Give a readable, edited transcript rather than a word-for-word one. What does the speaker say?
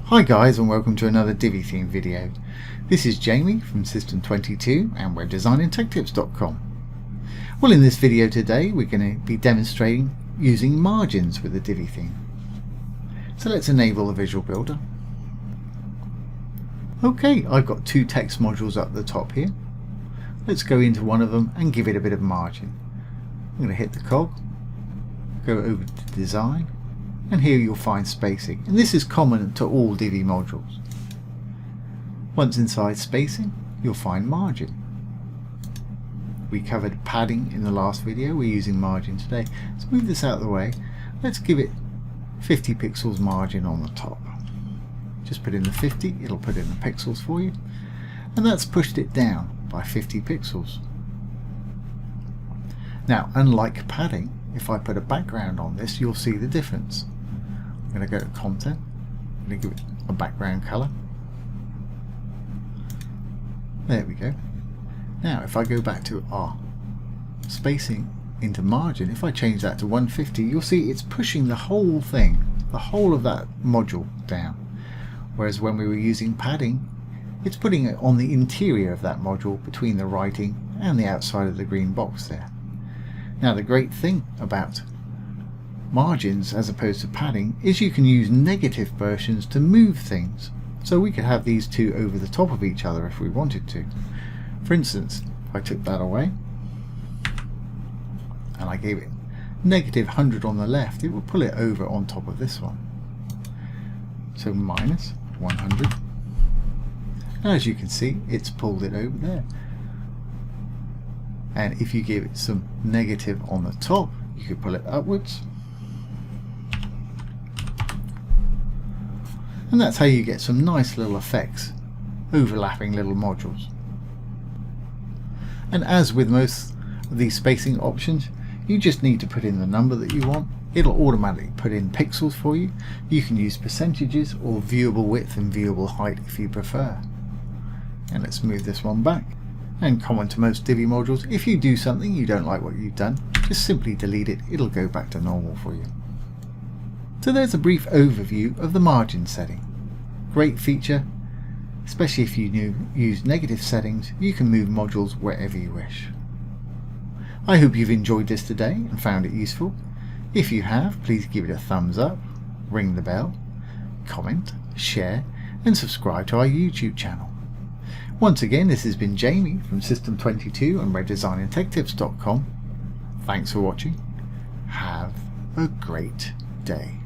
Hi guys, and welcome to another Divi theme video. This is Jamie from System22 and webdesignandtechtips.com. Well, in this video today we're going to be demonstrating using margins with the Divi theme. So let's enable the visual builder. Okay, I've got two text modules up the top here. Let's go into one of them and give it a bit of margin. I'm going to hit the cog, go over to design, and here you'll find spacing, and this is common to all Divi modules. Once inside spacing, you'll find margin. We covered padding in the last video, we're using margin today. Let's move this out of the way. Let's give it 50 pixels margin on the top. Just put in the 50, it'll put in the pixels for you, and that's pushed it down by 50 pixels. Now, unlike padding, if I put a background on this, you'll see the difference. I'm going to go to content, I'm going to give it a background color. There we go. Now if I go back to our spacing into margin, if I change that to 150, you'll see it's pushing the whole thing, the whole of that module down. Whereas when we were using padding, it's putting it on the interior of that module between the writing and the outside of the green box there. Now the great thing about margins as opposed to padding is you can use negative versions to move things. So we could have these two over the top of each other if we wanted to. For instance, if I took that away and I gave it negative 100 on the left, it will pull it over on top of this one. So minus 100. And as you can see, it's pulled it over there. And if you give it some negative on the top, you could pull it upwards. And that's how you get some nice little effects, overlapping little modules. And as with most of these spacing options, you just need to put in the number that you want. It'll automatically put in pixels for you. You can use percentages or viewable width and viewable height if you prefer. And let's move this one back. And common to most Divi modules, if you do something you don't like what you've done, just simply delete it, it'll go back to normal for you. So there's a brief overview of the margin setting. Great feature, especially if you use negative settings, you can move modules wherever you wish. I hope you've enjoyed this today and found it useful. If you have, please give it a thumbs up, ring the bell, comment, share and subscribe to our YouTube channel. Once again, this has been Jamie from System22 and webdesignandtechtips.com. Thanks for watching. Have a great day.